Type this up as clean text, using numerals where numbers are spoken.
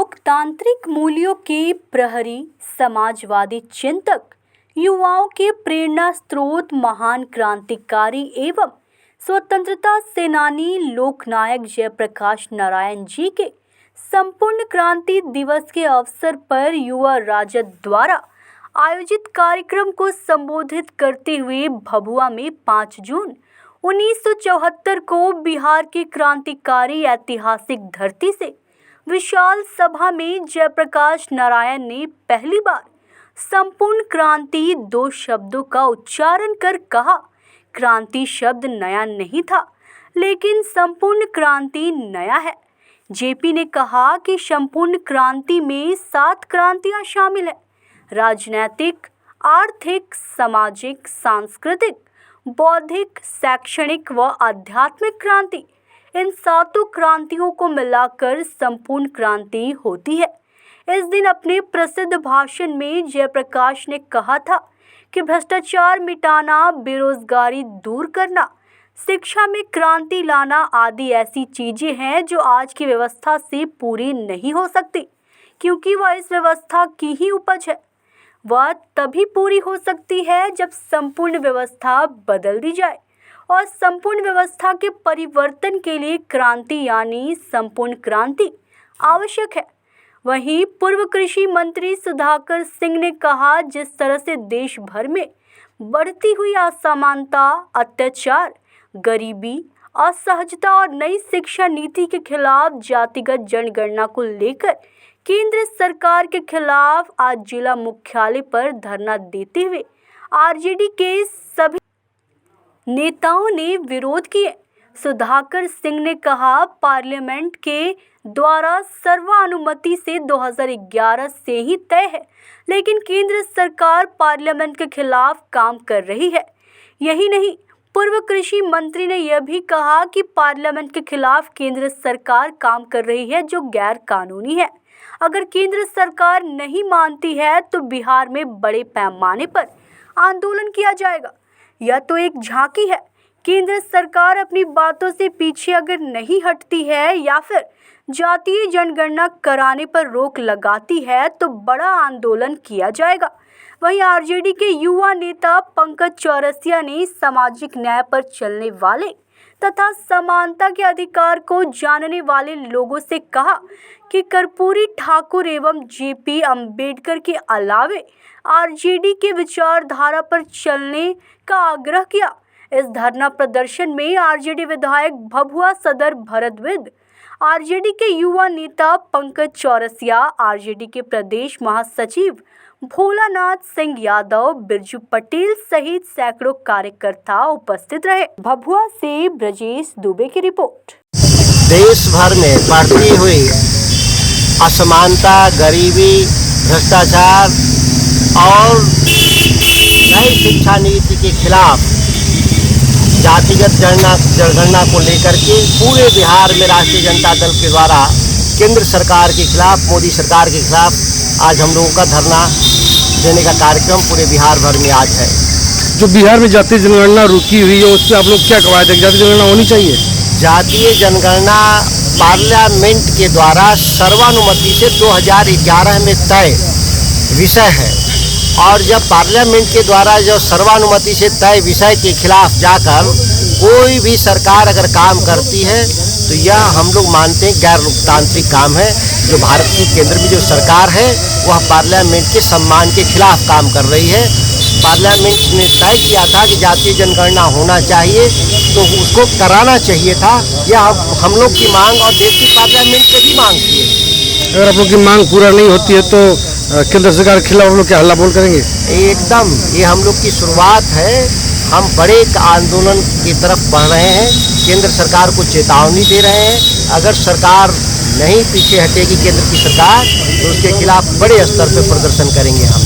लोकतांत्रिक मूल्यों के प्रहरी, समाजवादी चिंतक, युवाओं के प्रेरणा स्रोत, महान क्रांतिकारी एवं स्वतंत्रता सेनानी लोकनायक जयप्रकाश नारायण जी के संपूर्ण क्रांति दिवस के अवसर पर युवा राजद द्वारा आयोजित कार्यक्रम को संबोधित करते हुए भभुआ में 5 जून 1974 को बिहार की क्रांतिकारी ऐतिहासिक धरती से विशाल सभा में जयप्रकाश नारायण ने पहली बार संपूर्ण क्रांति 2 शब्दों का उच्चारण कर कहा। क्रांति शब्द नया नहीं था, लेकिन संपूर्ण क्रांति नया है। जेपी ने कहा कि संपूर्ण क्रांति में 7 क्रांतियां शामिल है: राजनैतिक, आर्थिक, सामाजिक, सांस्कृतिक, बौद्धिक, शैक्षणिक व आध्यात्मिक क्रांति। इन 7 क्रांतियों को मिलाकर संपूर्ण क्रांति होती है। इस दिन अपने प्रसिद्ध भाषण में जयप्रकाश ने कहा था कि भ्रष्टाचार मिटाना, बेरोजगारी दूर करना, शिक्षा में क्रांति लाना आदि ऐसी चीजें हैं जो आज की व्यवस्था से पूरी नहीं हो सकती, क्योंकि वह इस व्यवस्था की ही उपज है। वह तभी पूरी हो सकती है जब संपूर्ण व्यवस्था बदल दी जाए, और संपूर्ण व्यवस्था के परिवर्तन के लिए क्रांति यानी संपूर्ण क्रांति आवश्यक है। वहीं पूर्व कृषि मंत्री सुधाकर सिंह ने कहा, जिस तरह से देश भर में बढ़ती हुई असमानता, अत्याचार, गरीबी, असहजता और नई शिक्षा नीति के खिलाफ जातिगत जनगणना को लेकर केंद्र सरकार के खिलाफ आज जिला मुख्यालय पर धरना देते हुए आरजेडी के सभी नेताओं ने विरोध किए। सुधाकर सिंह ने कहा, पार्लियामेंट के द्वारा सर्वानुमति से 2011 से ही तय है, लेकिन केंद्र सरकार पार्लियामेंट के खिलाफ काम कर रही है। यही नहीं, पूर्व कृषि मंत्री ने यह भी कहा कि पार्लियामेंट के खिलाफ केंद्र सरकार काम कर रही है, जो गैर कानूनी है। अगर केंद्र सरकार नहीं मानती है तो बिहार में बड़े पैमाने पर आंदोलन किया जाएगा। यह तो एक झांकी है। केंद्र सरकार अपनी बातों से पीछे अगर नहीं हटती है या फिर जातीय जनगणना कराने पर रोक लगाती है तो बड़ा आंदोलन किया जाएगा। वहीं आरजेडी के युवा नेता पंकज चौरसिया ने सामाजिक न्याय पर चलने वाले तथा समानता के अधिकार को जानने वाले लोगों से कहा कि कर्पूरी ठाकुर एवं जेपी अंबेडकर के अलावे आरजेडी के विचारधारा पर चलने का आग्रह किया। इस धरना प्रदर्शन में आरजेडी विधायक भभुआ सदर भरत विद, आरजेडी के युवा नेता पंकज चौरसिया, आरजेडी के प्रदेश महासचिव भोलानाथ सिंह यादव, बिरजू पटेल सहित सैकड़ों कार्यकर्ता उपस्थित रहे। भभुआ से ब्रजेश दुबे की रिपोर्ट। देश भर में बढ़ती हुई असमानता, गरीबी, भ्रष्टाचार और नई शिक्षा नीति के खिलाफ जातिगत जनगणना को लेकर के पूरे बिहार में राष्ट्रीय जनता दल के द्वारा केंद्र सरकार के खिलाफ, मोदी सरकार के खिलाफ आज हम लोगों का धरना देने का कार्यक्रम पूरे बिहार भर में आज है। जो बिहार में जातीय जनगणना रुकी हुई है, उस पर आप लोग क्या कवायद है? जातीय जनगणना होनी चाहिए। जातीय जनगणना पार्लियामेंट के द्वारा सर्वानुमति से 2011 में तय विषय है, और जब पार्लियामेंट के द्वारा जो सर्वानुमति से तय विषय के खिलाफ जाकर कोई भी सरकार अगर काम करती है तो यह हम लोग मानते हैं गैर लोकतांत्रिक काम है। जो भारत की केंद्र में जो सरकार है वह पार्लियामेंट के सम्मान के खिलाफ काम कर रही है। पार्लियामेंट ने तय किया था कि जातीय जनगणना होना चाहिए, तो उसको कराना चाहिए था। यह हम लोग की मांग और देश की पार्लियामेंट से भी मांग थी। अगर आप लोग की मांग पूरा नहीं होती है तो केंद्र सरकार के खिलाफ हम लोग क्या हल्ला बोल करेंगे? एकदम, ये हम लोग की शुरुआत है। हम बड़े आंदोलन की तरफ बढ़ रहे हैं, केंद्र सरकार को चेतावनी दे रहे हैं। अगर सरकार नहीं पीछे हटेगी, केंद्र की सरकार, तो उसके खिलाफ बड़े स्तर पर प्रदर्शन करेंगे हम।